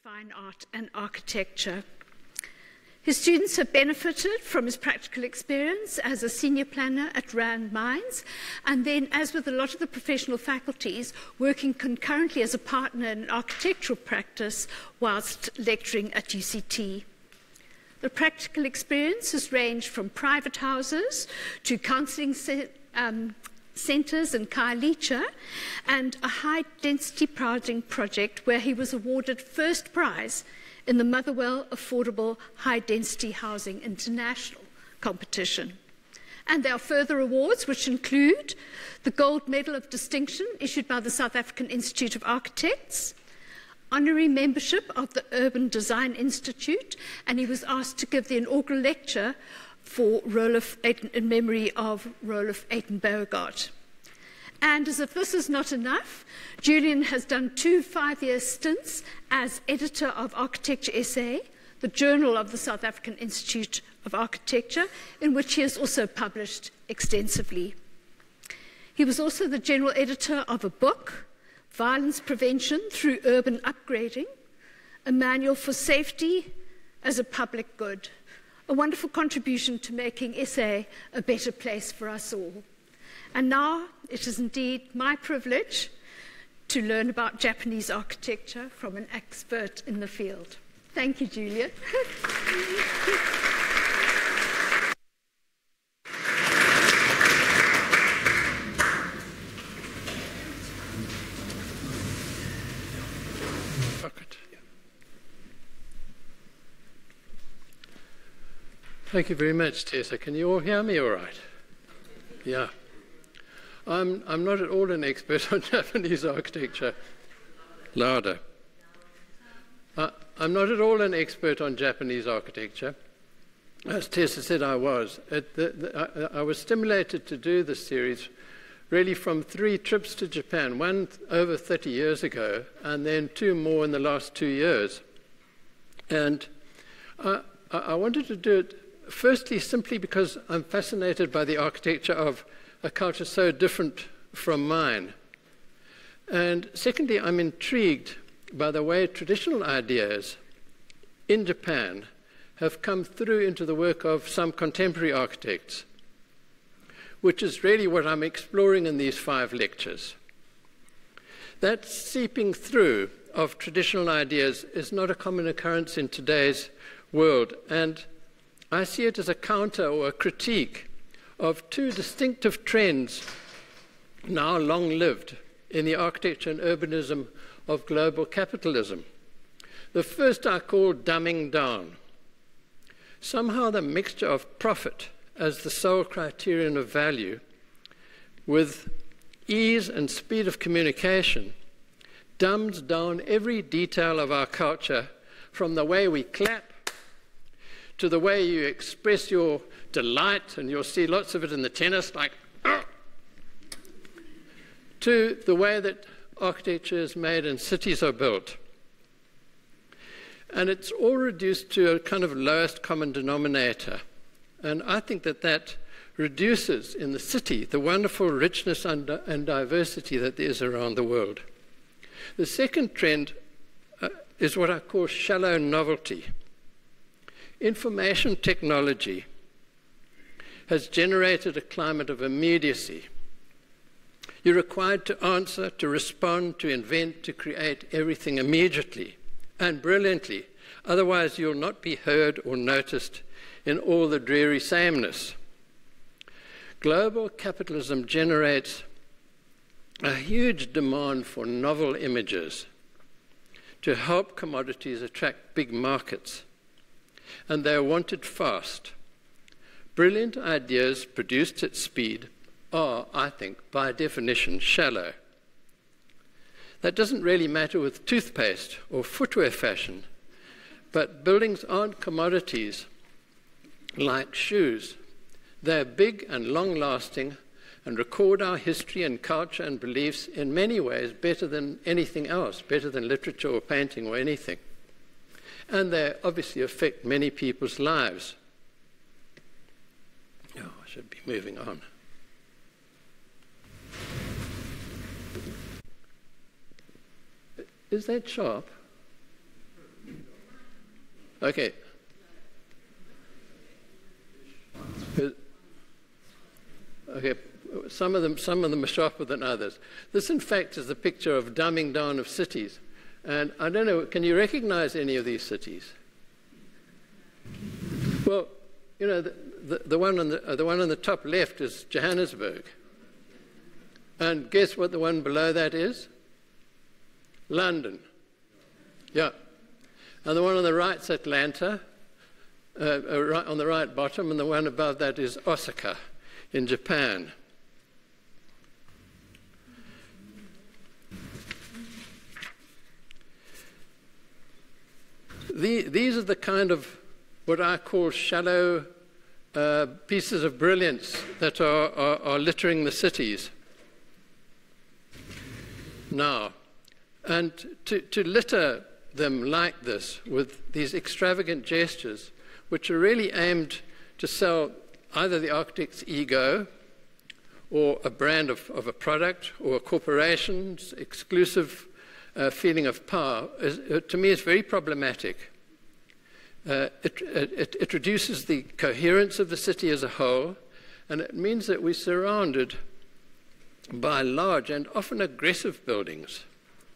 fine art and architecture. His students have benefited from his practical experience as a senior planner at Rand Mines, and then, as with a lot of the professional faculties, working concurrently as a partner in architectural practice whilst lecturing at UCT. The practical experience has ranged from private houses to counselling centres in Khayelitsha, and a high-density housing project where he was awarded first prize in the Motherwell Affordable High-Density Housing International competition. And there are further awards, which include the Gold Medal of Distinction issued by the South African Institute of Architects, honorary membership of the Urban Design Institute, and he was asked to give the inaugural lecture for in memory of Roelof Eyten-Beauregard. And as if this is not enough, Julian has done 2 5-year stints as editor of Architecture Essay, the journal of the South African Institute of Architecture, in which he has also published extensively. He was also the general editor of a book, Violence Prevention Through Urban Upgrading, a manual for safety as a public good, a wonderful contribution to making SA a better place for us all. And now it is indeed my privilege to learn about Japanese architecture from an expert in the field. Thank you, Julian. Thank you very much, Tessa. Can you all hear me all right? Yeah. I'm not at all an expert on Japanese architecture. Louder. I'm not at all an expert on Japanese architecture. As Tessa said, I was. I was stimulated to do this series really from 3 trips to Japan, one over 30 years ago, and then 2 more in the last 2 years. And I wanted to do it firstly simply because I'm fascinated by the architecture of a culture so different from mine. And secondly, I'm intrigued by the way traditional ideas in Japan have come through into the work of some contemporary architects, which is really what I'm exploring in these 5 lectures. That seeping through of traditional ideas is not a common occurrence in today's world, and I see it as a counter or a critique of 2 distinctive trends now long-lived in the architecture and urbanism of global capitalism. The first I call dumbing down. Somehow the mixture of profit as the sole criterion of value with ease and speed of communication dumbs down every detail of our culture, from the way we clap to the way you express your delight, and you'll see lots of it in the tennis, like, to the way that architecture is made and cities are built. And it's all reduced to a kind of lowest common denominator. And I think that that reduces in the city the wonderful richness and diversity that there is around the world. The second trend is what I call shallow novelty. Information technology has generated a climate of immediacy. You're required to answer, to respond, to invent, to create everything immediately and brilliantly. Otherwise, you'll not be heard or noticed in all the dreary sameness. Global capitalism generates a huge demand for novel images to help commodities attract big markets. And they are wanted fast. Brilliant ideas produced at speed are, I think, by definition, shallow. That doesn't really matter with toothpaste or footwear fashion, but buildings aren't commodities like shoes. They're big and long-lasting and record our history and culture and beliefs in many ways better than anything else, better than literature or painting or anything. And they obviously affect many people's lives. Oh, I should be moving on. Is that sharp? Okay. Okay, some of them are sharper than others. This, in fact, is a picture of dumbing down of cities. And I don't know, can you recognize any of these cities? Well, you know, the one on the top left is Johannesburg. And guess what the one below that is? London. Yeah. And the one on the right's Atlanta, right on the right bottom, and the one above that is Osaka in Japan. These are the kind of what I call shallow pieces of brilliance that are littering the cities now. And to litter them like this with these extravagant gestures, which are really aimed to sell either the architect's ego or a brand of a product or a corporation's exclusive feeling of power, to me is very problematic. It reduces the coherence of the city as a whole, and it means that we're surrounded by large and often aggressive buildings,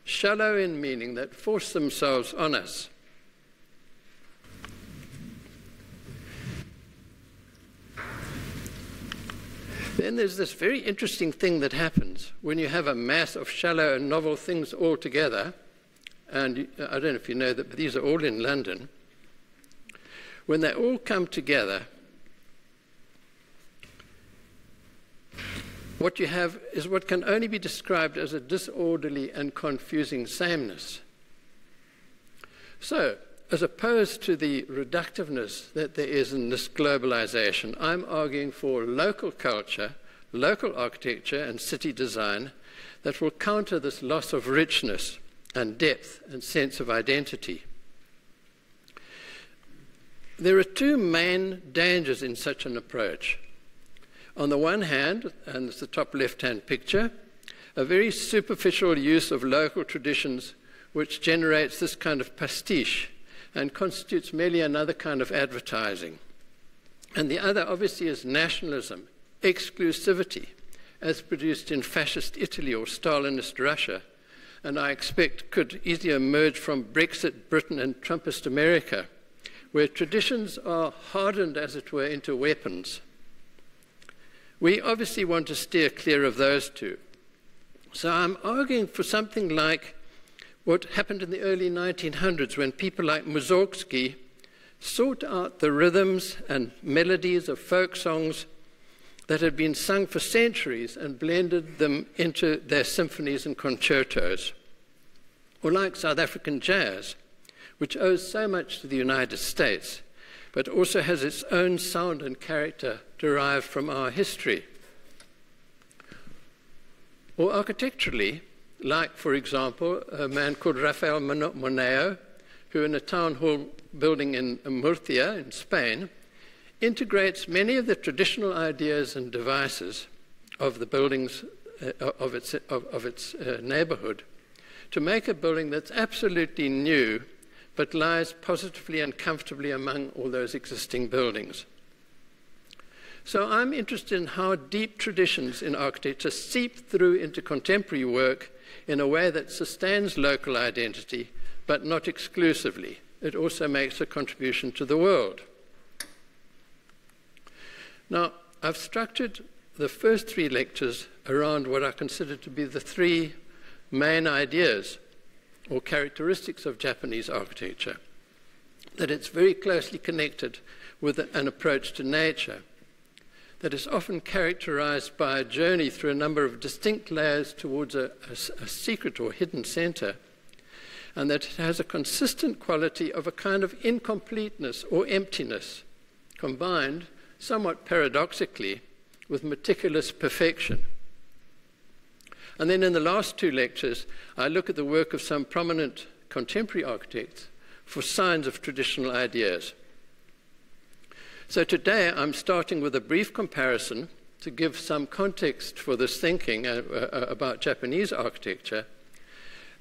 shallow in meaning, that force themselves on us. Then there's this very interesting thing that happens when you have a mass of shallow and novel things all together, and I don't know if you know that, but these are all in London. When they all come together, what you have is what can only be described as a disorderly and confusing sameness. So, as opposed to the reductiveness that there is in this globalization, I'm arguing for local culture, local architecture and city design that will counter this loss of richness and depth and sense of identity. There are two main dangers in such an approach. On the one hand, and it's the top left-hand picture, a very superficial use of local traditions which generates this kind of pastiche and constitutes merely another kind of advertising. And the other, obviously, is nationalism, exclusivity, as produced in fascist Italy or Stalinist Russia, and I expect could easily emerge from Brexit Britain and Trumpist America, where traditions are hardened, as it were, into weapons. We obviously want to steer clear of those two. So I'm arguing for something like what happened in the early 1900s when people like Mussorgsky sought out the rhythms and melodies of folk songs that had been sung for centuries and blended them into their symphonies and concertos. Or like South African jazz, which owes so much to the United States, but also has its own sound and character derived from our history. Or architecturally, like, for example, a man called Rafael Moneo, who in a town hall building in Murcia in Spain, integrates many of the traditional ideas and devices of the buildings of its neighborhood to make a building that's absolutely new but lies positively and comfortably among all those existing buildings. So I'm interested in how deep traditions in architecture seep through into contemporary work in a way that sustains local identity, but not exclusively. It also makes a contribution to the world. Now, I've structured the first three lectures around what I consider to be the three main ideas or characteristics of Japanese architecture, that it's very closely connected with an approach to nature, that is often characterized by a journey through a number of distinct layers towards a secret or hidden center, and that it has a consistent quality of a kind of incompleteness or emptiness, combined, somewhat paradoxically, with meticulous perfection. And then in the last two lectures, I look at the work of some prominent contemporary architects for signs of traditional ideas. So today I'm starting with a brief comparison to give some context for this thinking about Japanese architecture,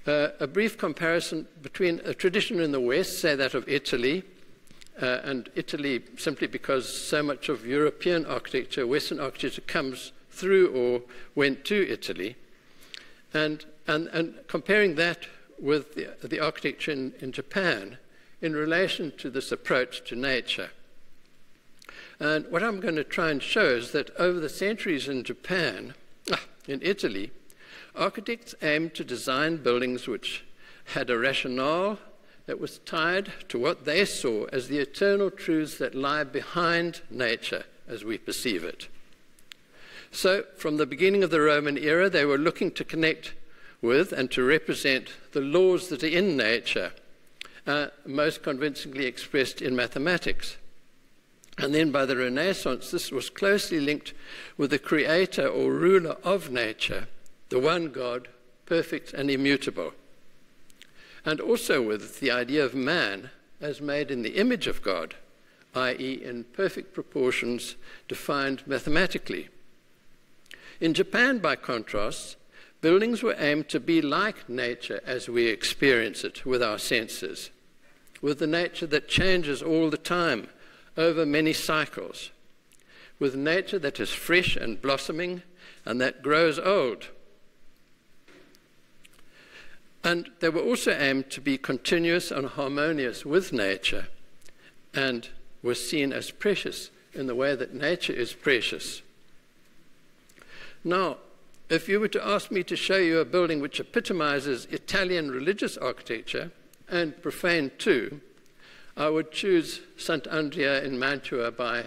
a brief comparison between a tradition in the West, say that of Italy, and Italy simply because so much of European architecture, Western architecture, comes through or went to Italy, and comparing that with the architecture in Japan in relation to this approach to nature. And what I'm going to try and show is that over the centuries in Japan, in Italy, architects aimed to design buildings which had a rationale that was tied to what they saw as the eternal truths that lie behind nature as we perceive it. So, from the beginning of the Roman era, they were looking to connect with and to represent the laws that are in nature, most convincingly expressed in mathematics. And then by the Renaissance, this was closely linked with the creator or ruler of nature, the one God, perfect and immutable. And also with the idea of man as made in the image of God, i.e. in perfect proportions defined mathematically. In Japan, by contrast, buildings were aimed to be like nature as we experience it with our senses, with the nature that changes all the time over many cycles, with nature that is fresh and blossoming and that grows old. And they were also aimed to be continuous and harmonious with nature and were seen as precious in the way that nature is precious. Now, if you were to ask me to show you a building which epitomizes Italian religious architecture, and profane too, I would choose Sant'Andrea in Mantua by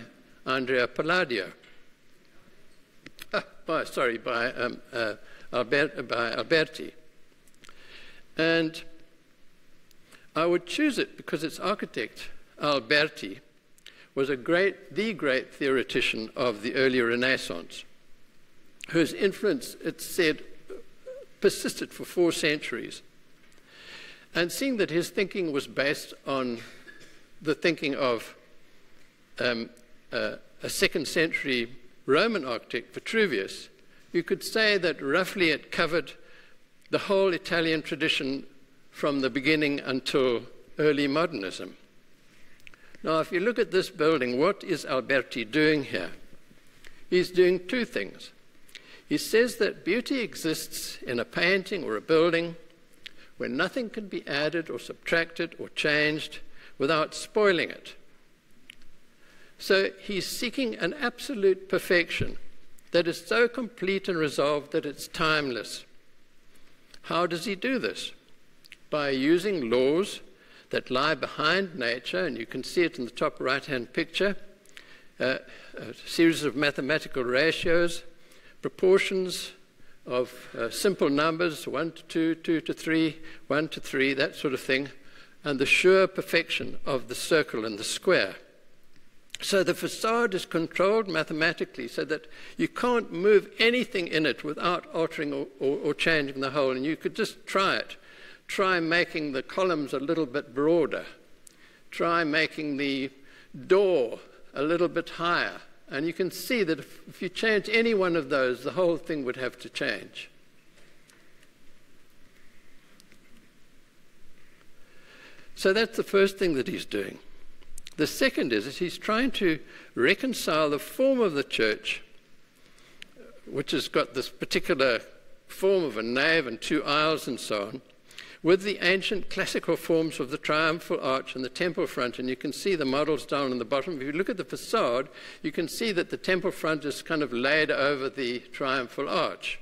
Andrea Palladio. By Alberti. And I would choose it because its architect, Alberti, was the great theoretician of the early Renaissance, whose influence, it's said, persisted for 4 centuries. And seeing that his thinking was based on the thinking of a 2nd century Roman architect, Vitruvius, you could say that roughly it covered the whole Italian tradition from the beginning until early modernism. Now, if you look at this building, what is Alberti doing here? He's doing 2 things. He says that beauty exists in a painting or a building where nothing can be added or subtracted or changed without spoiling it. So he's seeking an absolute perfection that is so complete and resolved that it's timeless. How does he do this? By using laws that lie behind nature, and you can see it in the top right-hand picture, a series of mathematical ratios, proportions of simple numbers, 1 to 2, 2 to 3, 1 to 3, that sort of thing, and the sure perfection of the circle and the square. So the facade is controlled mathematically so that you can't move anything in it without altering or changing the whole. And you could just try it. Try making the columns a little bit broader. Try making the door a little bit higher. And you can see that if you change any one of those, the whole thing would have to change. So that's the first thing that he's doing. The second is he's trying to reconcile the form of the church, which has got this particular form of a nave and 2 aisles and so on, with the ancient classical forms of the triumphal arch and the temple front. And you can see the models down on the bottom. If you look at the facade, you can see that the temple front is kind of laid over the triumphal arch.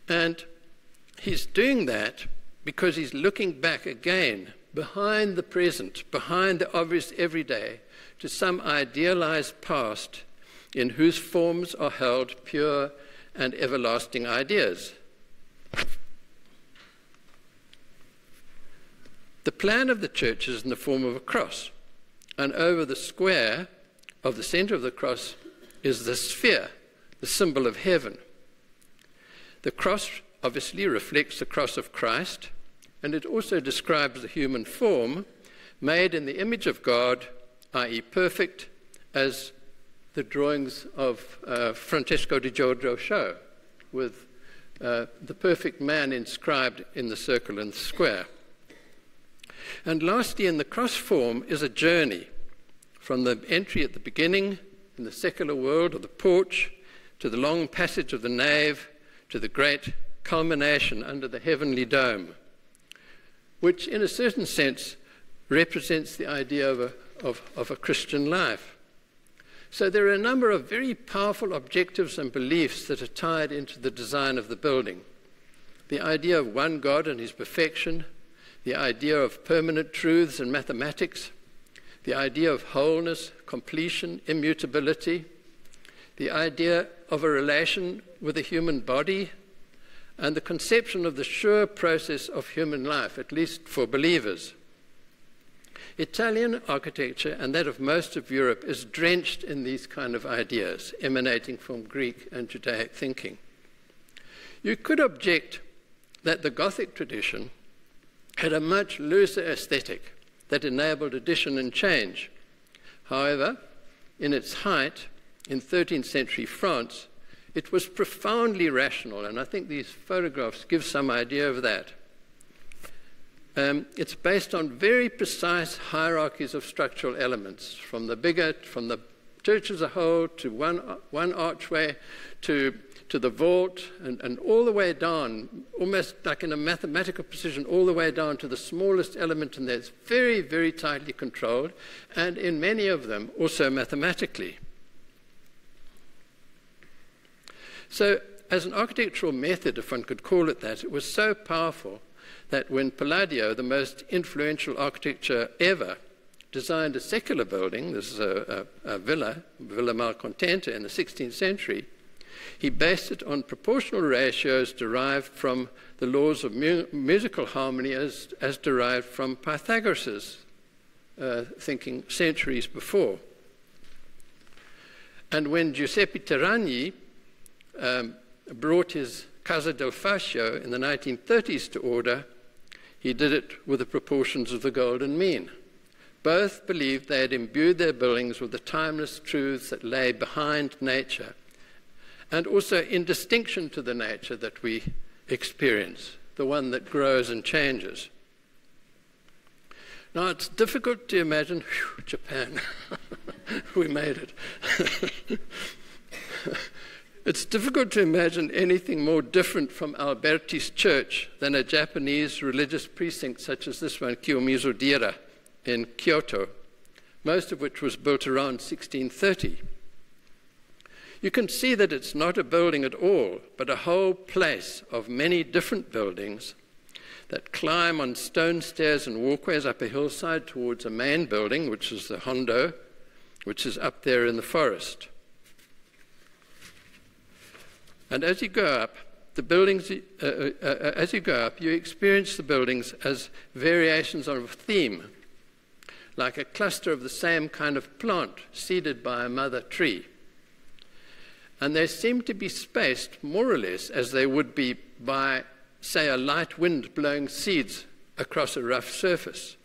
And he's doing that because he's looking back again behind the present, behind the obvious everyday, to some idealized past in whose forms are held pure and everlasting ideas. The plan of the church is in the form of a cross, and over the square of the center of the cross is the sphere, the symbol of heaven. The cross obviously reflects the cross of Christ, and it also describes the human form made in the image of God, i.e. perfect, as the drawings of Francesco di Giorgio show, with the perfect man inscribed in the circle and the square. And lastly, in the cross form is a journey from the entry at the beginning in the secular world of the porch to the long passage of the nave to the great culmination under the heavenly dome, which in a certain sense represents the idea of a Christian life. So there are a number of very powerful objectives and beliefs that are tied into the design of the building. The idea of one God and his perfection, the idea of permanent truths and mathematics, the idea of wholeness, completion, immutability, the idea of a relation with the human body, and the conception of the sure process of human life, at least for believers. Italian architecture, and that of most of Europe, is drenched in these kind of ideas emanating from Greek and Judaic thinking. You could object that the Gothic tradition had a much looser aesthetic that enabled addition and change. However, in its height, in 13th century France, it was profoundly rational, and I think these photographs give some idea of that. It's based on very precise hierarchies of structural elements, from the church as a whole to one archway to the vault, and all the way down, almost like in a mathematical precision, all the way down to the smallest element in there. It's very, very tightly controlled, and in many of them also mathematically. So as an architectural method, if one could call it that, it was so powerful that when Palladio, the most influential architecture ever, designed a secular building, this is a Villa Malcontenta in the 16th century, he based it on proportional ratios derived from the laws of musical harmony as derived from Pythagoras' thinking centuries before. And when Giuseppe Terragni brought his Casa del Fascio in the 1930s to order, he did it with the proportions of the golden mean. Both believed they had imbued their buildings with the timeless truths that lay behind nature, and also in distinction to the nature that we experience, the one that grows and changes. Now, it's difficult to imagine, Japan, we made it. It's difficult to imagine anything more different from Alberti's church than a Japanese religious precinct such as this one, Kiyomizu-dera, in Kyoto, most of which was built around 1630. You can see that it's not a building at all, but a whole place of many different buildings that climb on stone stairs and walkways up a hillside towards a main building, which is the Ando, which is up there in the forest. And as you go up, the buildings, you experience the buildings as variations of a theme, like a cluster of the same kind of plant seeded by a mother tree. And they seem to be spaced more or less as they would be by, say, a light wind blowing seeds across a rough surface.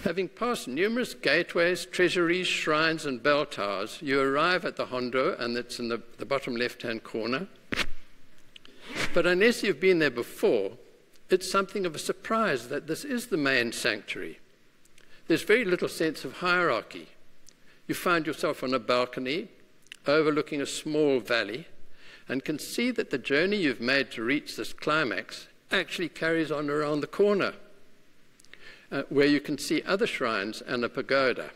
Having passed numerous gateways, treasuries, shrines, and bell towers, you arrive at the Hondo, and it's in the bottom left-hand corner. But unless you've been there before, it's something of a surprise that this is the main sanctuary. There's very little sense of hierarchy. You find yourself on a balcony overlooking a small valley and can see that the journey you've made to reach this climax actually carries on around the corner, where you can see other shrines and a pagoda.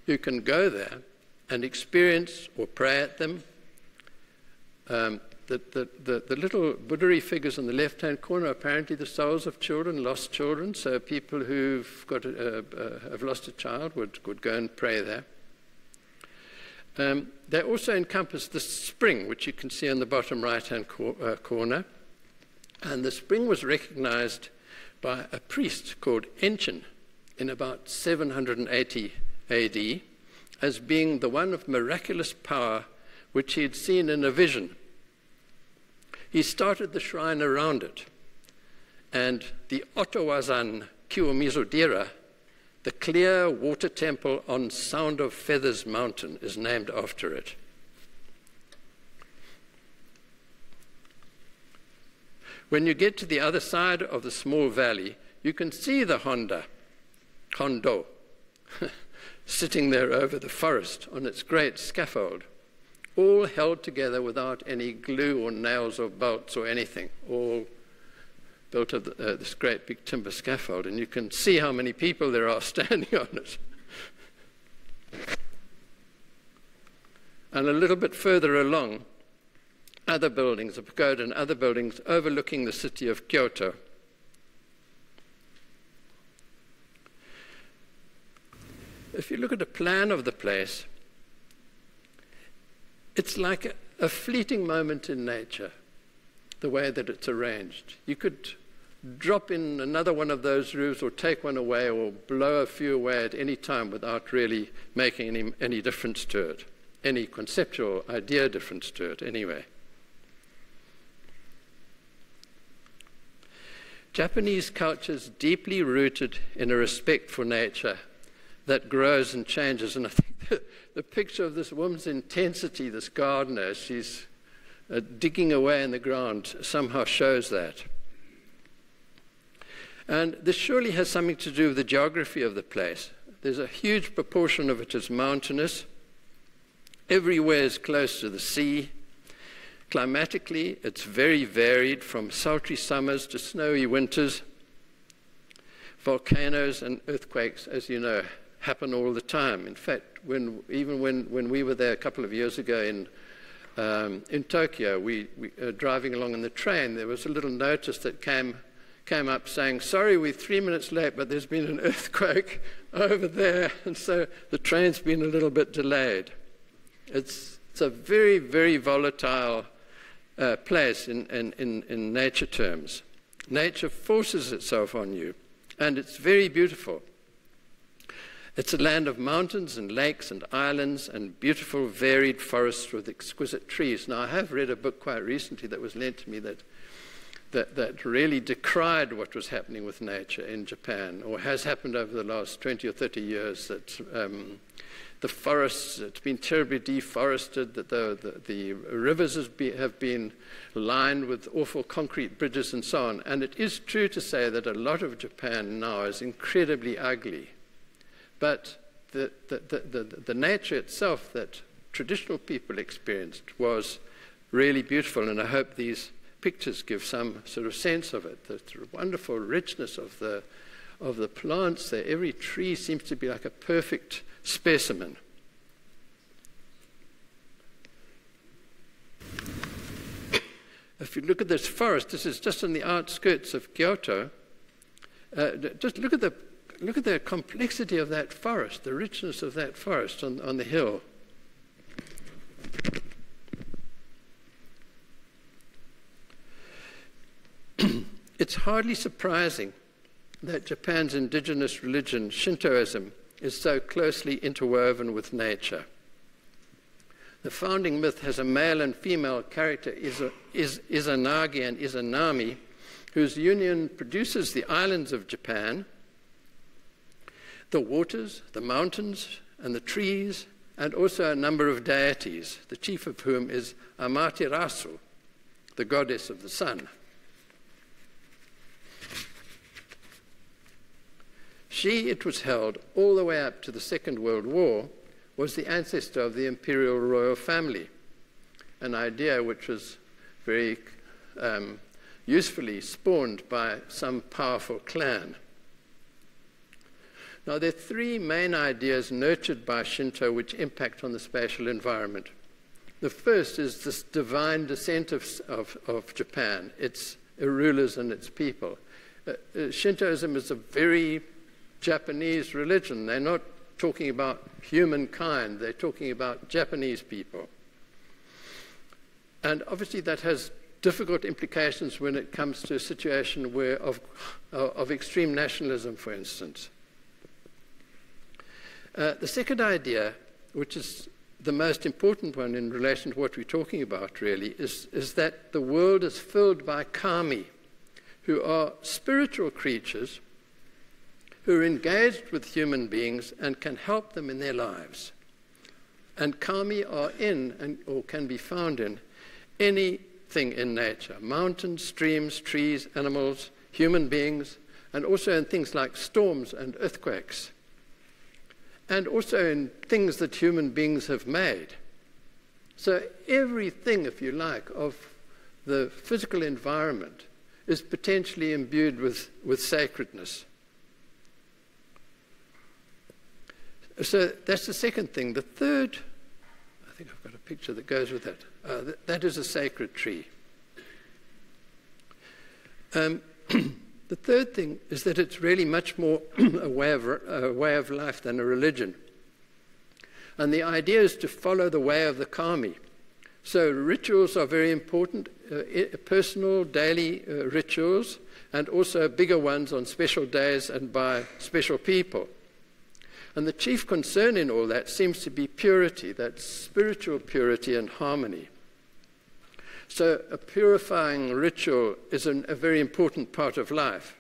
You can go there and experience or pray at them. The little Buddha figures on the left-hand corner are apparently the souls of children, lost children, so people who've got have lost a child would go and pray there. They also encompass the spring, which you can see on the bottom right-hand corner. And the spring was recognized by a priest called Enchen in about 780 AD as being the one of miraculous power which he had seen in a vision. He started the shrine around it, and the Otowazan Kiyomizu-dera, the clear water temple on Sound of Feathers Mountain, is named after it. When you get to the other side of the small valley, you can see the Hondo, sitting there over the forest on its great scaffold, all held together without any glue or nails or bolts or anything, all built of this great big timber scaffold. And you can see how many people there are standing on it. And a little bit further along, other buildings, a pagoda and other buildings overlooking the city of Kyoto. If you look at a plan of the place, it's like a fleeting moment in nature, the way that it's arranged. You could drop in another one of those roofs or take one away or blow a few away at any time without really making any difference to it, any conceptual idea difference to it anyway. Japanese culture is deeply rooted in a respect for nature that grows and changes. And I think the picture of this woman's intensity, this gardener, she's digging away in the ground, somehow shows that. And this surely has something to do with the geography of the place. There's a huge proportion of it is mountainous. Everywhere is close to the sea. Climatically, it's very varied, from sultry summers to snowy winters. Volcanoes and earthquakes, as you know, happen all the time. In fact, when we were there a couple of years ago in Tokyo, we driving along on the train, there was a little notice that came up saying, sorry, we're 3 minutes late, but there's been an earthquake over there, and so the train's been a little bit delayed. It's a very, very volatile place in nature terms. Nature forces itself on you, and it's very beautiful. It's a land of mountains and lakes and islands and beautiful varied forests with exquisite trees. Now, I have read a book quite recently that was lent to me that really decried what was happening with nature in Japan, or has happened over the last 20 or 30 years, that the forests, it's been terribly deforested, that the rivers have been lined with awful concrete bridges and so on. And it is true to say that a lot of Japan now is incredibly ugly. But the nature itself that traditional people experienced was really beautiful, and I hope these pictures give some sort of sense of it. The sort of wonderful richness of the plants there. Every tree seems to be like a perfect specimen. If you look at this forest, this is just on the outskirts of Kyoto. Just look at the complexity of that forest, the richness of that forest on the hill. It's hardly surprising that Japan's indigenous religion, Shintoism, is so closely interwoven with nature. The founding myth has a male and female character, Izanagi and Izanami, whose union produces the islands of Japan, the waters, the mountains, and the trees, and also a number of deities, the chief of whom is Amaterasu, the goddess of the sun. She, it was held, all the way up to the Second World War, was the ancestor of the imperial royal family, an idea which was very usefully spawned by some powerful clan. Now, there are three main ideas nurtured by Shinto which impact on the spatial environment. The first is this divine descent of Japan, its rulers and its people. Shintoism is a very Japanese religion. They're not talking about humankind, they're talking about Japanese people. And obviously that has difficult implications when it comes to a situation where of extreme nationalism, for instance. The second idea, which is the most important one in relation to what we're talking about really, is that the world is filled by kami, who are spiritual creatures who are engaged with human beings and can help them in their lives. And kami are in, or can be found in, any everything in nature, mountains, streams, trees, animals, human beings, and also in things like storms and earthquakes, and also in things that human beings have made. So everything, if you like, of the physical environment is potentially imbued with sacredness. So that's the second thing. The third, I think I've got a picture that goes with that. That is a sacred tree. The third thing is that it's really much more a way of life than a religion. And the idea is to follow the way of the kami. So rituals are very important, personal, daily rituals, and also bigger ones on special days and by special people. And the chief concern in all that seems to be purity, that spiritual purity and harmony. So a purifying ritual is a very important part of life.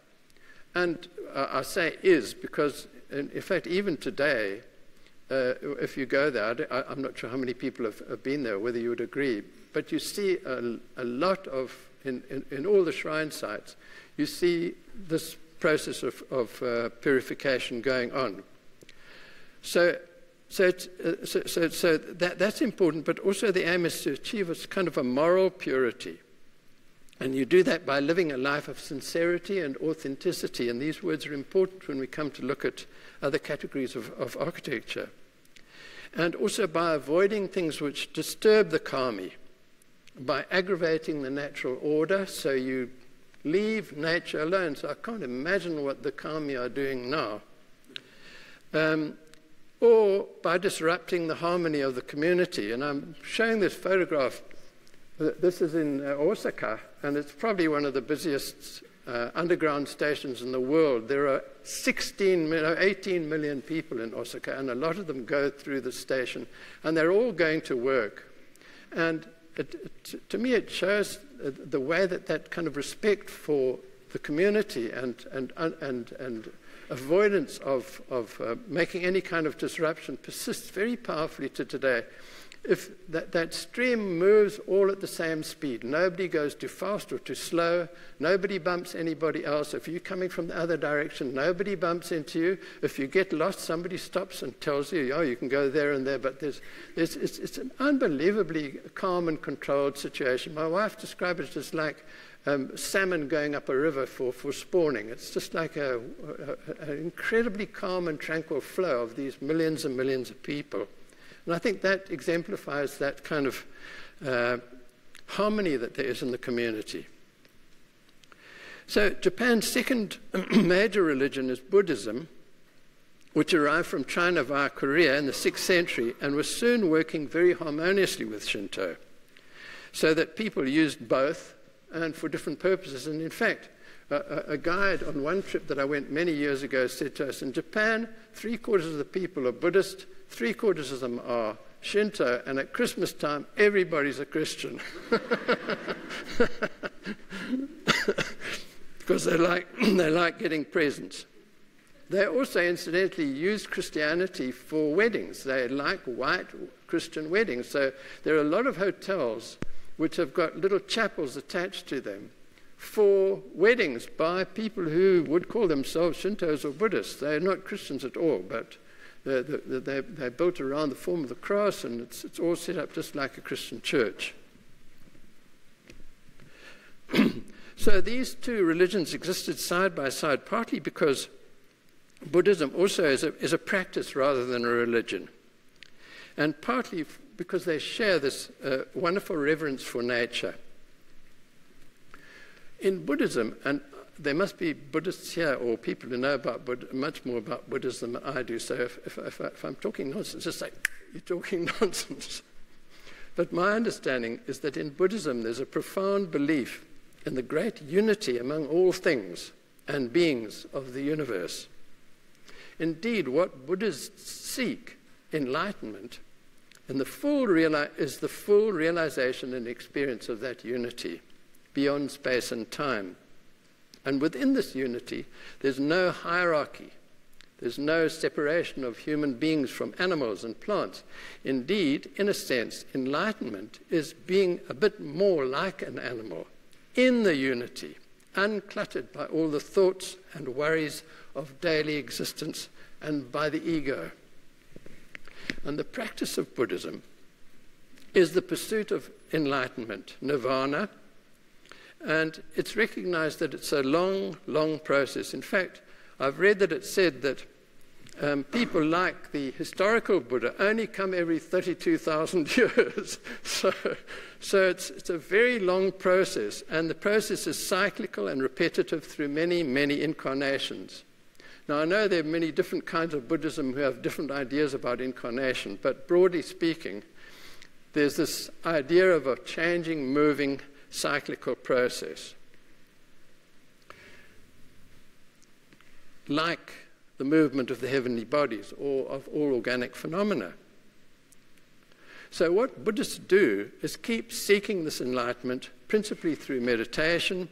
And I say is because, in fact, even today, if you go there, I'm not sure how many people have been there, whether you would agree, but you see a lot of, in all the shrine sites, you see this process of purification going on. So that's important, but also the aim is to achieve a kind of a moral purity. And you do that by living a life of sincerity and authenticity. And these words are important when we come to look at other categories of architecture. And also by avoiding things which disturb the kami, by aggravating the natural order, so you leave nature alone. So I can't imagine what the kami are doing now. Or by disrupting the harmony of the community. And I'm showing this photograph. This is in Osaka, and it's probably one of the busiest underground stations in the world. There are 18 million people in Osaka, and a lot of them go through the station, and they're all going to work. And to me, it shows the way that kind of respect for the community and avoidance of making any kind of disruption persists very powerfully to today. If that stream moves all at the same speed, nobody goes too fast or too slow, nobody bumps anybody else. If you're coming from the other direction, nobody bumps into you. If you get lost, somebody stops and tells you, oh, you can go there and there. But it's an unbelievably calm and controlled situation. My wife described it as like salmon going up a river for spawning. It's just like an incredibly calm and tranquil flow of these millions and millions of people. And I think that exemplifies that kind of harmony that there is in the community. So Japan's second major religion is Buddhism, which arrived from China via Korea in the 6th century and was soon working very harmoniously with Shinto, so that people used both and for different purposes. And in fact, a guide on one trip that I went many years ago said to us, in Japan, 3/4 of the people are Buddhist, 3/4 of them are Shinto, and at Christmas time, everybody's a Christian. Because they like getting presents. They also, incidentally, use Christianity for weddings. They like white Christian weddings. So there are a lot of hotels which have got little chapels attached to them for weddings by people who would call themselves Shintos or Buddhists. They're not Christians at all, but they're built around the form of the cross, and it's all set up just like a Christian church. So these two religions existed side by side, partly because Buddhism also is a practice rather than a religion, and partly because they share this wonderful reverence for nature. In Buddhism, and there must be Buddhists here or people who know about much more about Buddhism than I do, so if I'm talking nonsense, just say, you're talking nonsense. But my understanding is that in Buddhism there's a profound belief in the great unity among all things and beings of the universe. Indeed, what Buddhists seek, enlightenment, and is the full realization and experience of that unity beyond space and time. And within this unity, there's no hierarchy. There's no separation of human beings from animals and plants. Indeed, in a sense, enlightenment is being a bit more like an animal in the unity, uncluttered by all the thoughts and worries of daily existence and by the ego. And the practice of Buddhism is the pursuit of enlightenment, nirvana, and it's recognized that it's a long, long process. In fact, I've read that it said that people like the historical Buddha only come every 32,000 years. So it's a very long process, and the process is cyclical and repetitive through many, many incarnations. Now, I know there are many different kinds of Buddhism who have different ideas about incarnation, but broadly speaking, there's this idea of a changing, moving, cyclical process. Like the movement of the heavenly bodies or of all organic phenomena. So what Buddhists do is keep seeking this enlightenment, principally through meditation,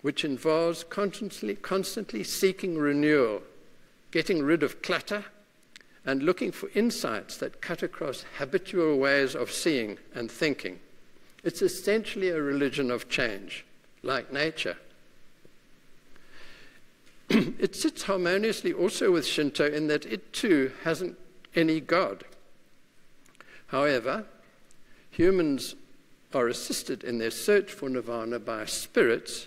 which involves constantly seeking renewal, getting rid of clutter, and looking for insights that cut across habitual ways of seeing and thinking. It's essentially a religion of change, like nature. It sits harmoniously also with Shinto in that it too hasn't any God. However, humans are assisted in their search for nirvana by spirits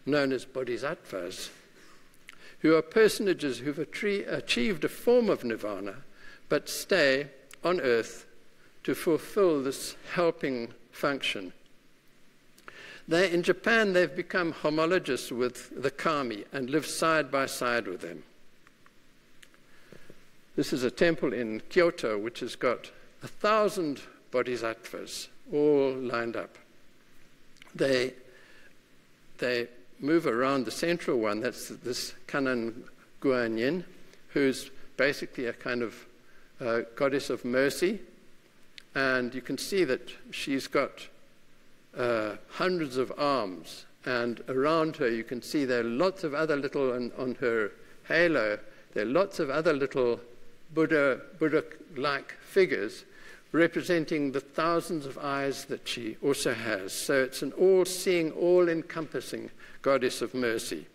known as bodhisattvas, who are personages who've achieved a form of nirvana but stay on earth to fulfill this helping function. In Japan, they've become homologists with the kami and live side by side with them. This is a temple in Kyoto which has got 1,000 bodhisattvas all lined up. They move around the central one, that's this Kannon Guanyin, who's basically a kind of goddess of mercy. And you can see that she's got hundreds of arms, and around her you can see there are lots of other little, on her halo, there are lots of other little Buddha-like figures representing the thousands of eyes that she also has. So it's an all-seeing, all-encompassing goddess of mercy.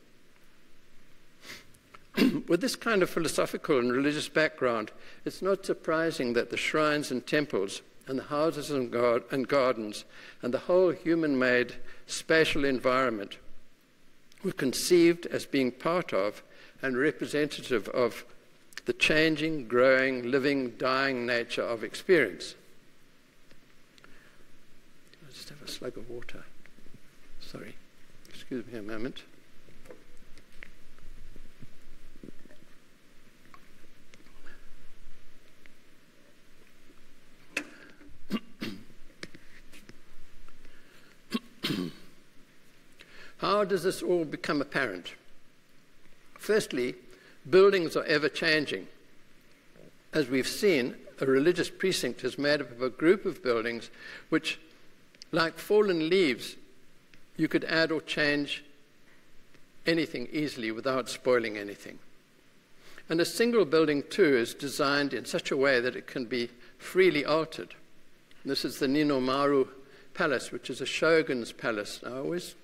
With this kind of philosophical and religious background, it's not surprising that the shrines and temples and the houses and gardens and the whole human-made spatial environment were conceived as being part of and representative of the changing, growing, living, dying nature of experience. I'll just have a slug of water. Sorry. Excuse me a moment. How does this all become apparent? Firstly, buildings are ever changing. As we've seen, a religious precinct is made up of a group of buildings which, like fallen leaves, you could add or change anything easily without spoiling anything. And a single building, too, is designed in such a way that it can be freely altered. This is the Ninomaru Palace, which is a shogun's palace. I always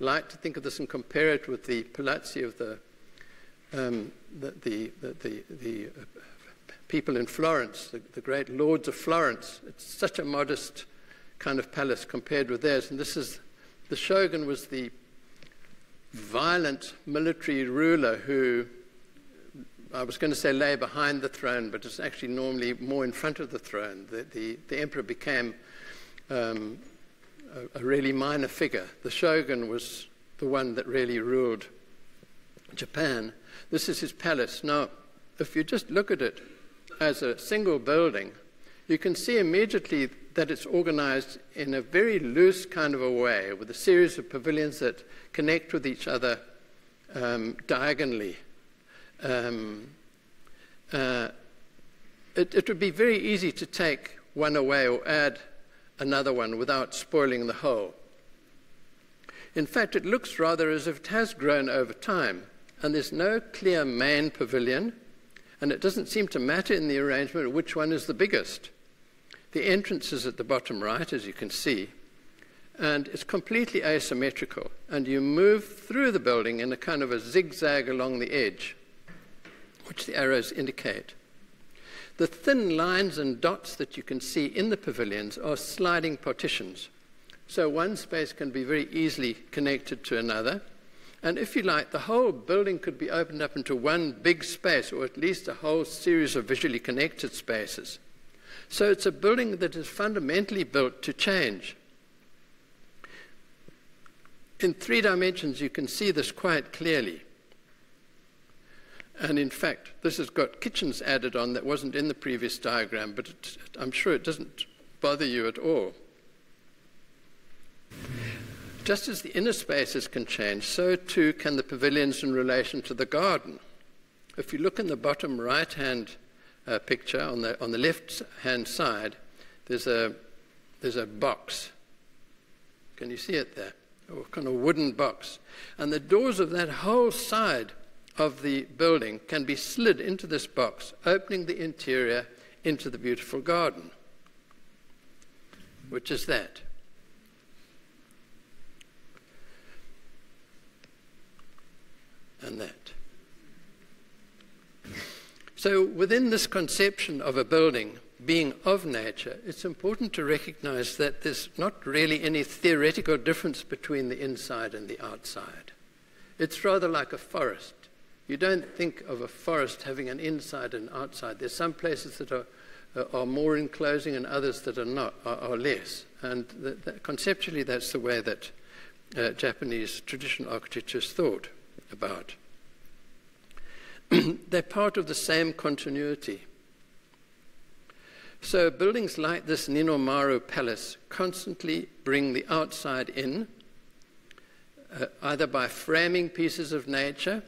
like to think of this and compare it with the palazzi of the people in Florence, the great lords of Florence. It's such a modest kind of palace compared with theirs. And the shogun was the violent military ruler who, I was going to say lay behind the throne, but it's actually normally more in front of the throne. The emperor became a really minor figure. The shogun was the one that really ruled Japan. This is his palace. Now, if you just look at it as a single building, you can see immediately that it's organized in a very loose kind of a way, with a series of pavilions that connect with each other diagonally. It would be very easy to take one away or add another one without spoiling the whole. In fact, it looks rather as if it has grown over time, and there's no clear main pavilion And it doesn't seem to matter in the arrangement which one is the biggest. The entrance is at the bottom right, as you can see, and it's completely asymmetrical. And you move through the building in a kind of a zigzag along the edge, which the arrows indicate. The thin lines and dots that you can see in the pavilions are sliding partitions. So one space can be very easily connected to another. And if you like, the whole building could be opened up into one big space, or at least a whole series of visually connected spaces. So it's a building that is fundamentally built to change. In 3 dimensions, you can see this quite clearly. And in fact, this has got kitchens added on that wasn't in the previous diagram, but I'm sure it doesn't bother you at all. Just as the inner spaces can change, so too can the pavilions in relation to the garden. If you look in the bottom right-hand picture, on the left-hand side, there's a box. Can you see it there? A kind of wooden box. And the doors of that whole side of the building can be slid into this box, opening the interior into the beautiful garden, which is that. And that. So within this conception of a building being of nature, it's important to recognize that there's not really any theoretical difference between the inside and the outside. It's rather like a forest. You don't think of a forest having an inside and outside. There's some places that are more enclosing and others that are not, are less. And conceptually, that's the way that Japanese traditional architecture is thought about. They're part of the same continuity. So buildings like this Ninomaru Palace constantly bring the outside in, either by framing pieces of nature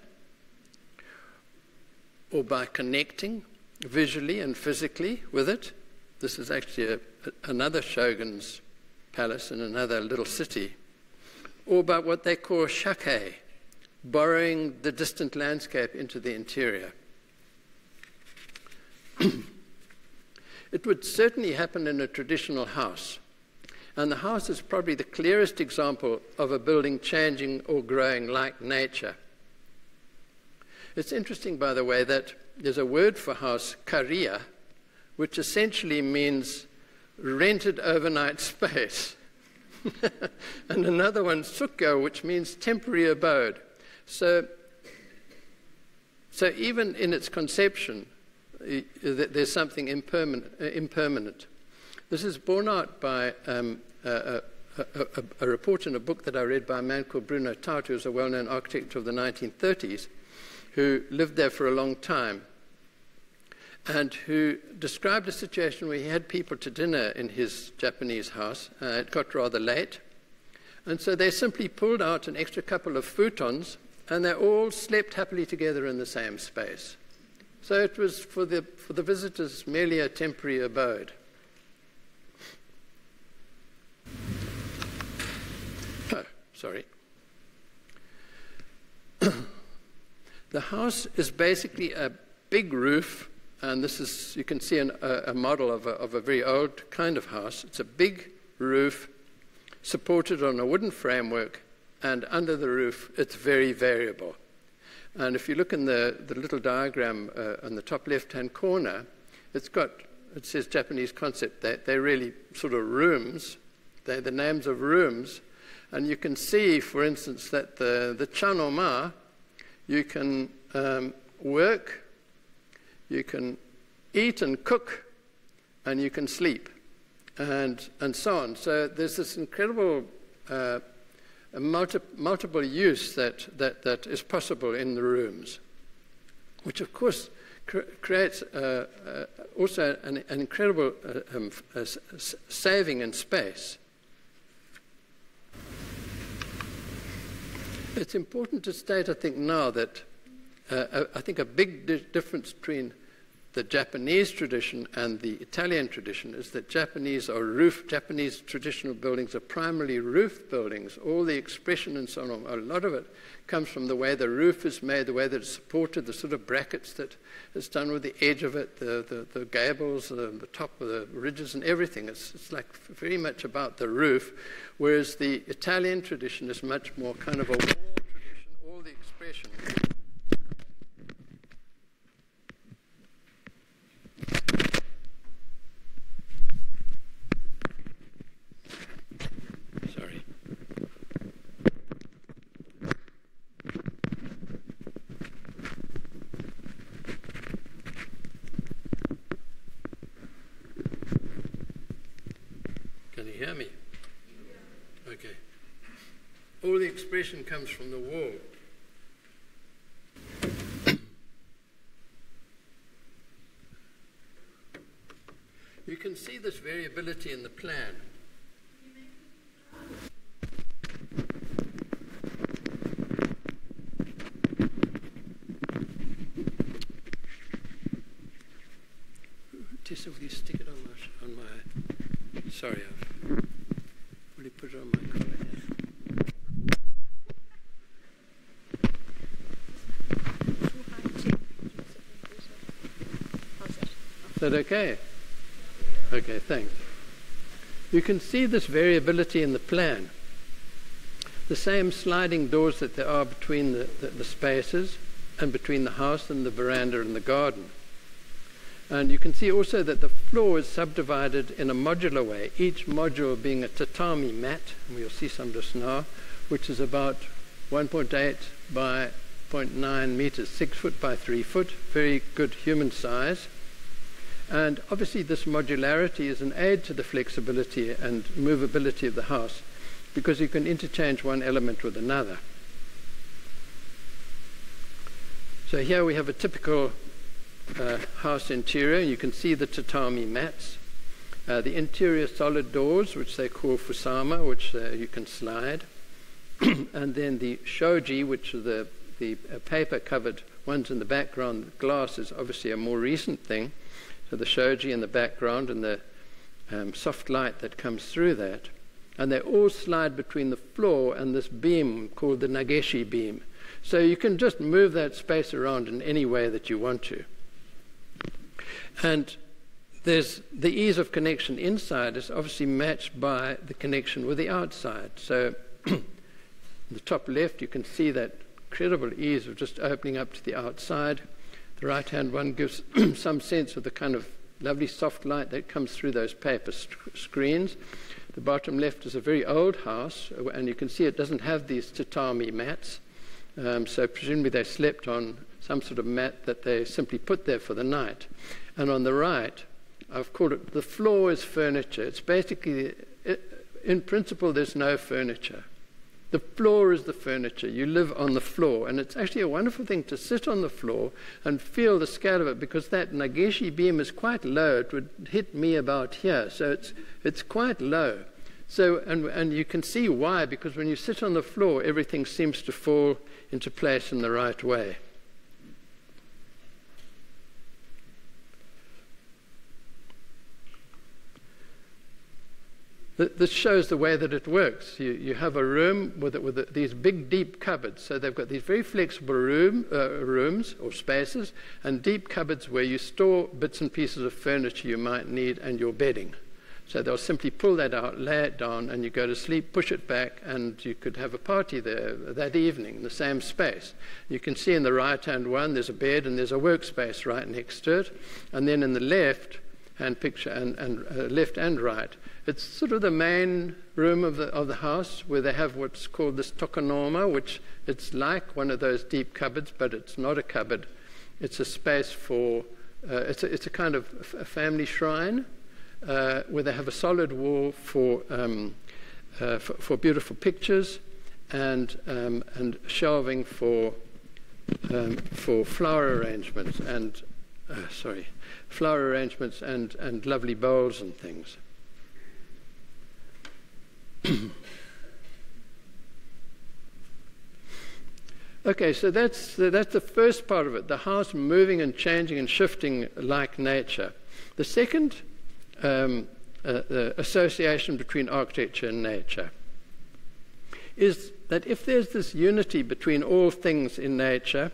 or by connecting visually and physically with it. This is actually another shogun's palace in another little city. Or by what they call shake, borrowing the distant landscape into the interior. It would certainly happen in a traditional house. And the house is probably the clearest example of a building changing or growing like nature. It's interesting, by the way, that there's a word for house, kariya, which essentially means rented overnight space. And another one, sukyo, which means temporary abode. So even in its conception, there's something impermanent. This is borne out by a report in a book that I read by a man called Bruno Taut, who was a well-known architect of the 1930s, who lived there for a long time, and who described a situation where he had people to dinner in his Japanese house. It got rather late, and so they simply pulled out an extra couple of futons, and they all slept happily together in the same space. So it was, for the visitors, merely a temporary abode. Oh, sorry. The house is basically a big roof, and this is, you can see a model of a very old kind of house. It's a big roof supported on a wooden framework, and under the roof it's very variable. And if you look in the little diagram on the top left-hand corner, it says Japanese concept. They're really sort of rooms. They're the names of rooms. And you can see, for instance, that the chanoma, you can work, you can eat and cook, and you can sleep, and so on. So there's this incredible multiple use that is possible in the rooms, which of course creates also an incredible saving in space. It's important to state, I think, now that I think a big difference between the Japanese tradition and the Italian tradition is that Japanese traditional buildings are primarily roof buildings. All the expression and so on, a lot of it comes from the way the roof is made, the way that it's supported, the sort of brackets that is done with the edge of it, the gables, the top of the ridges and everything. It's like very much about the roof, whereas the Italian tradition is much more kind of a wall tradition, all the expression. Hear me? Okay. All the expression comes from the wall. You can see this variability in the plan. Tessa, will you stick it on my sorry, will you put it on my collar here? Is that okay? Okay, thanks. You can see this variability in the plan. The same sliding doors that there are between the spaces and between the house and the veranda and the garden. And you can see also that the floor is subdivided in a modular way, each module being a tatami mat, and we'll see some just now, which is about 1.8 by 0.9 meters, 6 foot by 3 foot, very good human size. And obviously this modularity is an aid to the flexibility and movability of the house because you can interchange one element with another. So here we have a typical house interior. You can see the tatami mats, the interior solid doors, which they call fusama, which you can slide, and then the shoji, which are the paper-covered ones in the background. The glass is obviously a more recent thing. So the shoji in the background and the soft light that comes through that. And they all slide between the floor and this beam called the nageshi beam. So you can just move that space around in any way that you want to. And there's the ease of connection inside is obviously matched by the connection with the outside. So in the top left, you can see that incredible ease of just opening up to the outside. The right-hand one gives some sense of the kind of lovely soft light that comes through those paper screens. The bottom left is a very old house, and you can see it doesn't have these tatami mats. So presumably they slept on some sort of mat that they simply put there for the night. And on the right, I've called it the floor is furniture. It's basically, in principle, there's no furniture. The floor is the furniture. You live on the floor. And it's actually a wonderful thing to sit on the floor and feel the scale of it, because that nageshi beam is quite low. It would hit me about here. So it's quite low. So, and you can see why, because when you sit on the floor, everything seems to fall into place in the right way. This shows the way that it works. You have a room with these big, deep cupboards. So they've got these very flexible rooms or spaces and deep cupboards where you store bits and pieces of furniture you might need and your bedding. So they'll simply pull that out, lay it down, and you go to sleep, push it back, and you could have a party there that evening in the same space. You can see in the right-hand one, there's a bed and there's a workspace right next to it. And then in the left-hand picture, and left and right, it's sort of the main room of the house where they have what's called this tokonoma, which it's like one of those deep cupboards, but it's not a cupboard. It's a space for, it's a kind of a family shrine where they have a solid wall for beautiful pictures and shelving for flower arrangements and and lovely bowls and things. Okay, so that's the first part of it, the house moving and changing and shifting like nature. The second association between architecture and nature is that if there's this unity between all things in nature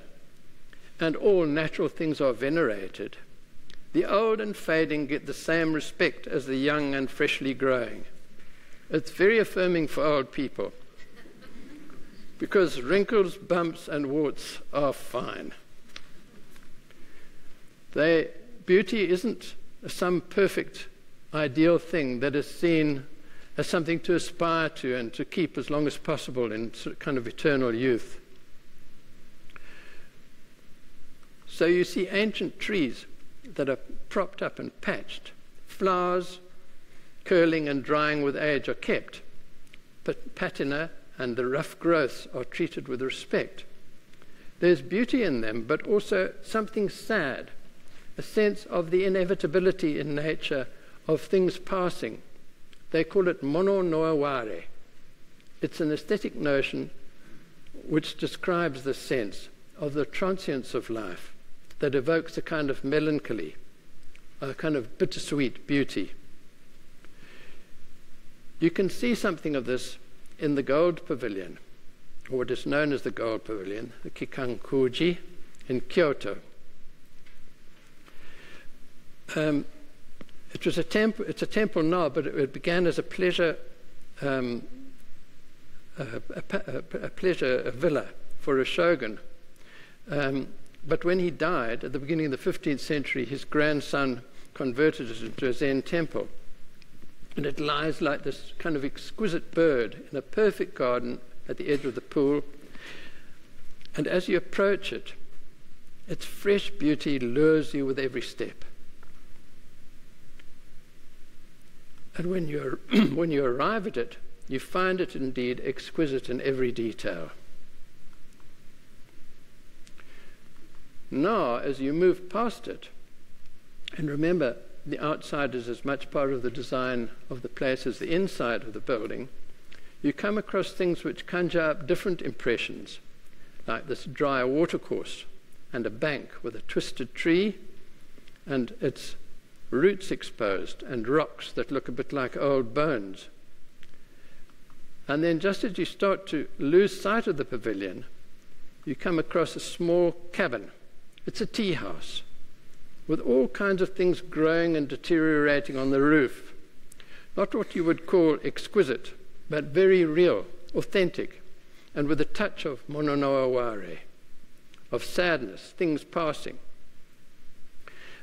and all natural things are venerated, the old and fading get the same respect as the young and freshly growing. It's very affirming for old people, because wrinkles, bumps, and warts are fine. Beauty isn't some perfect, ideal thing that is seen as something to aspire to and to keep as long as possible in kind of eternal youth. So you see ancient trees that are propped up and patched. Flowers curling and drying with age are kept, but patina and the rough growths are treated with respect. There's beauty in them, but also something sad, a sense of the inevitability in nature of things passing. They call it mono no ware. It's an aesthetic notion which describes the sense of the transience of life that evokes a kind of melancholy, a kind of bittersweet beauty. You can see something of this in the Gold Pavilion, or what is known as the Gold Pavilion, the Kikankuji in Kyoto. It's a temple now, but it began as a pleasure villa for a shogun. But when he died at the beginning of the 15th century, his grandson converted it into a Zen temple. And it lies like this kind of exquisite bird in a perfect garden at the edge of the pool. And as you approach it, its fresh beauty lures you with every step. And when you arrive at it, you find it indeed exquisite in every detail. Now, as you move past it, and remember, the outside is as much part of the design of the place as the inside of the building, you come across things which conjure up different impressions, like this dry watercourse and a bank with a twisted tree and its roots exposed and rocks that look a bit like old bones. And then just as you start to lose sight of the pavilion, you come across a small cabin. It's a tea house with all kinds of things growing and deteriorating on the roof. Not what you would call exquisite, but very real, authentic, and with a touch of mono no ware, of sadness, things passing.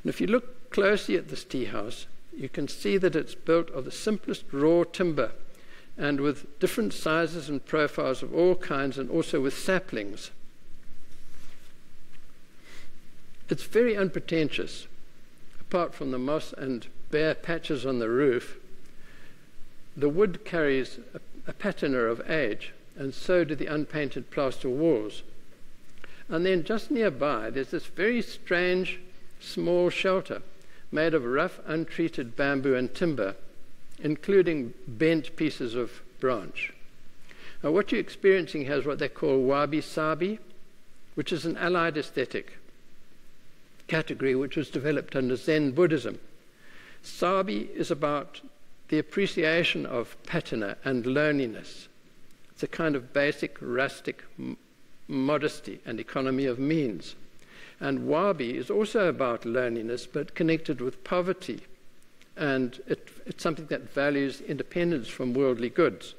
And if you look closely at this tea house, you can see that it's built of the simplest raw timber and with different sizes and profiles of all kinds, and also with saplings. It's very unpretentious. Apart from the moss and bare patches on the roof, the wood carries a patina of age, and so do the unpainted plaster walls. And then just nearby, there's this very strange small shelter made of rough, untreated bamboo and timber, including bent pieces of branch. Now, what you're experiencing here is what they call wabi-sabi, which is an allied aesthetic category which was developed under Zen Buddhism. Sabi is about the appreciation of patina and loneliness. It's a kind of basic rustic modesty and economy of means. And wabi is also about loneliness, but connected with poverty. And it's something that values independence from worldly goods.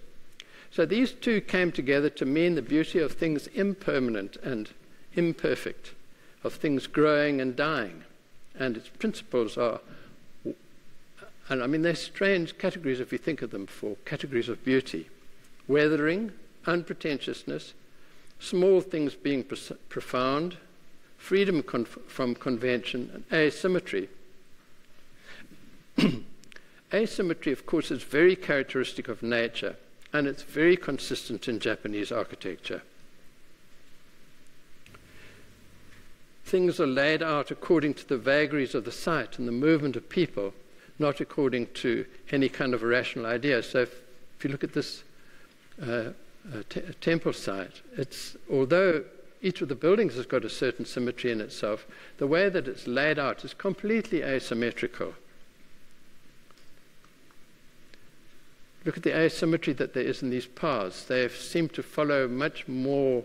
So these two came together to mean the beauty of things impermanent and imperfect, of things growing and dying. And its principles are, and I mean, they're strange categories if you think of them for categories of beauty. Weathering, unpretentiousness, small things being profound, freedom from convention, and asymmetry. Asymmetry, of course, is very characteristic of nature, and it's very consistent in Japanese architecture. Things are laid out according to the vagaries of the site and the movement of people, not according to any kind of rational idea. So if you look at this temple site, although each of the buildings has got a certain symmetry in itself. The way that it's laid out is completely asymmetrical. Look at the asymmetry that there is in these paths. They seem to follow much more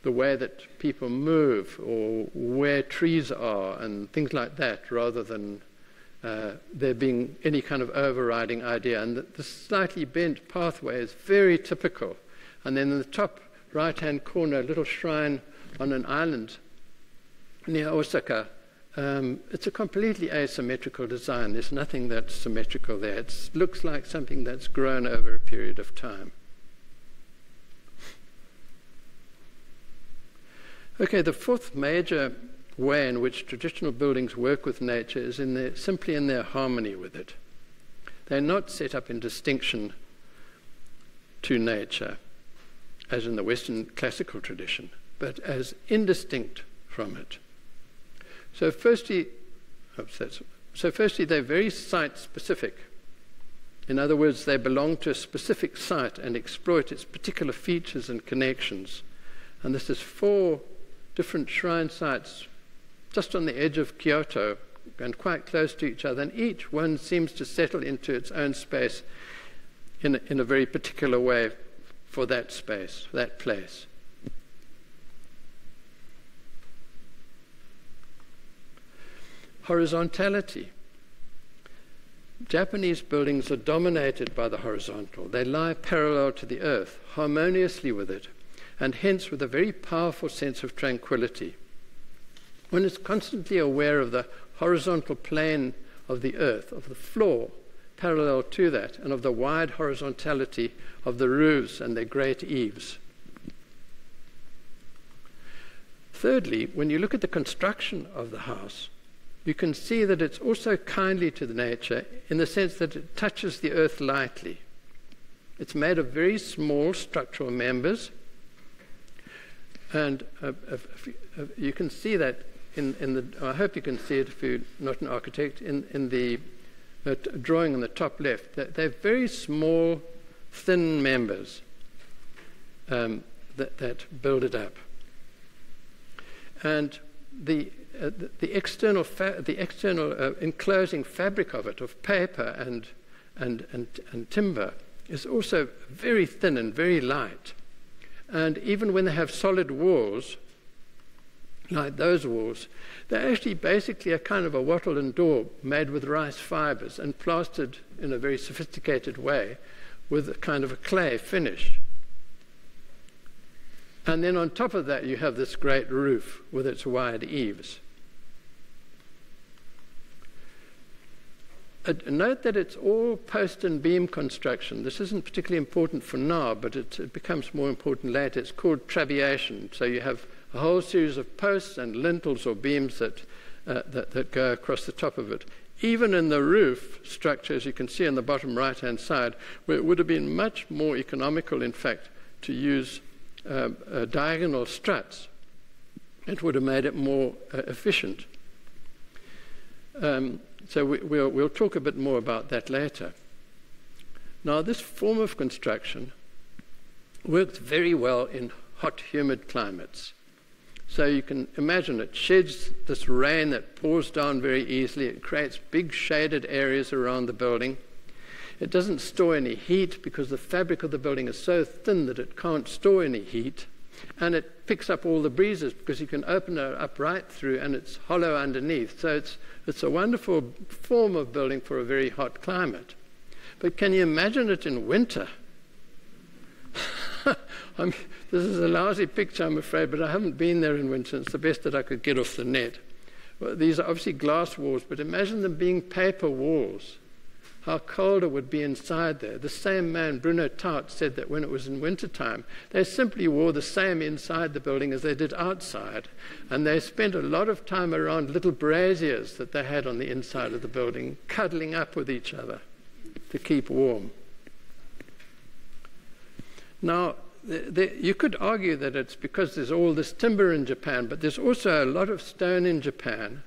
the way that people move or where trees are and things like that, rather than there being any kind of overriding idea. And the slightly bent pathway is very typical. And then in the top right-hand corner, a little shrine on an island near Osaka. It's a completely asymmetrical design. There's nothing that's symmetrical there. It looks like something that's grown over a period of time. Okay, the fourth major way in which traditional buildings work with nature is simply in their harmony with it. They're not set up in distinction to nature, as in the Western classical tradition, but as indistinct from it. So firstly, they're very site-specific. In other words, they belong to a specific site and exploit its particular features and connections. And this is 4 different shrine sites just on the edge of Kyoto and quite close to each other, and each one seems to settle into its own space in a very particular way for that space, that place. Horizontality. Japanese buildings are dominated by the horizontal. They lie parallel to the earth, harmoniously with it, and hence with a very powerful sense of tranquility. One is constantly aware of the horizontal plane of the earth, of the floor parallel to that, and of the wide horizontality of the roofs and their great eaves. Thirdly, when you look at the construction of the house, you can see that it's also kindly to the nature in the sense that it touches the earth lightly. It's made of very small structural members, and you can see that in the, I hope you can see it if you're not an architect, in the drawing on the top left. They're very small, thin members that build it up. And the external enclosing fabric of it, of paper and timber, is also very thin and very light. And even when they have solid walls, like those walls, they're actually basically a kind of a wattle and daub made with rice fibers and plastered in a very sophisticated way with a kind of a clay finish. And then on top of that, you have this great roof with its wide eaves. Note that it's all post and beam construction. This isn't particularly important for now, but it becomes more important later. It's called trabeation. So you have a whole series of posts and lintels or beams that go across the top of it. Even in the roof structure, as you can see on the bottom right-hand side, where it would have been much more economical, in fact, to use diagonal struts, it would have made it more efficient. So we'll talk a bit more about that later. Now, this form of construction works very well in hot, humid climates. So you can imagine it sheds this rain that pours down very easily. It creates big shaded areas around the building. It doesn't store any heat because the fabric of the building is so thin that it can't store any heat. And it picks up all the breezes because you can open it up right through and it's hollow underneath. So it's a wonderful form of building for a very hot climate. But can you imagine it in winter? This is a lousy picture, I'm afraid, but I haven't been there in winter. It's the best that I could get off the net. Well, these are obviously glass walls, but imagine them being paper walls. How cold it would be inside there. The same man, Bruno Taut, said that when it was in wintertime, they simply wore the same inside the building as they did outside. And they spent a lot of time around little braziers that they had on the inside of the building, cuddling up with each other to keep warm. Now, you could argue that it's because there's all this timber in Japan, but there's also a lot of stone in Japan.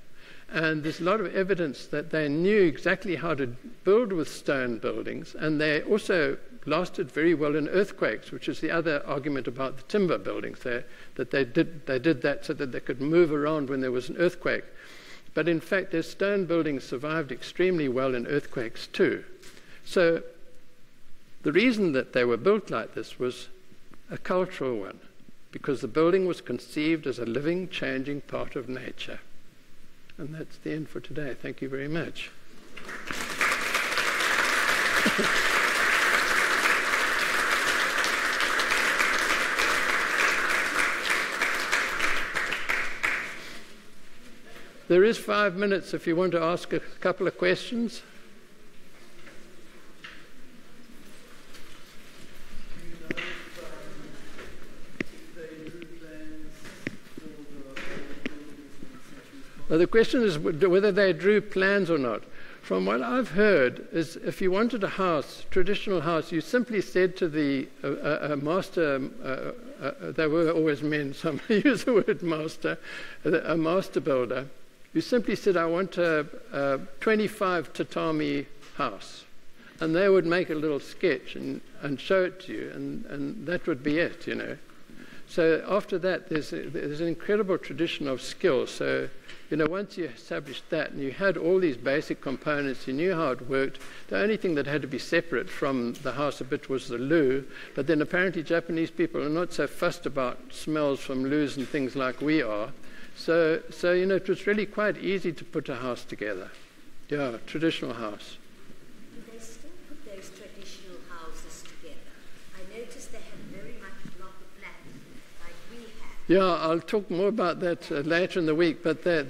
And there's a lot of evidence that they knew exactly how to build with stone buildings, and they also lasted very well in earthquakes, which is the other argument about the timber buildings there, that they did that so that they could move around when there was an earthquake. But in fact, their stone buildings survived extremely well in earthquakes too. So the reason that they were built like this was a cultural one, because the building was conceived as a living, changing part of nature. And that's the end for today. Thank you very much. There is 5 minutes if you want to ask a couple of questions. Well, the question is whether they drew plans or not. From what I've heard, is if you wanted a house, traditional house, you simply said to the master, they were always men, so I'm going to use the word master, a master builder, you simply said, I want a 25 tatami house. And they would make a little sketch and show it to you, and that would be it, you know. So after that, there's an incredible tradition of skill. So, you know, once you established that and you had all these basic components, you knew how it worked, the only thing that had to be separate from the house a bit was the loo. But then apparently Japanese people are not so fussed about smells from loos and things like we are. So you know, it was really quite easy to put a house together. Yeah, traditional house. Do they still put those traditional houses together? I noticed they have very much block of land, like we have. Yeah, I'll talk more about that later in the week. But the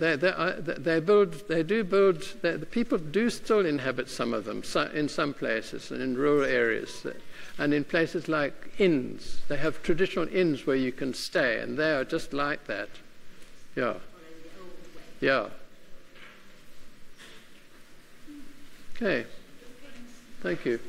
people do still inhabit some of them in some places and in rural areas, and in places like inns. They have traditional inns where you can stay, and they are just like that. Yeah. Yeah. Okay. Thank you.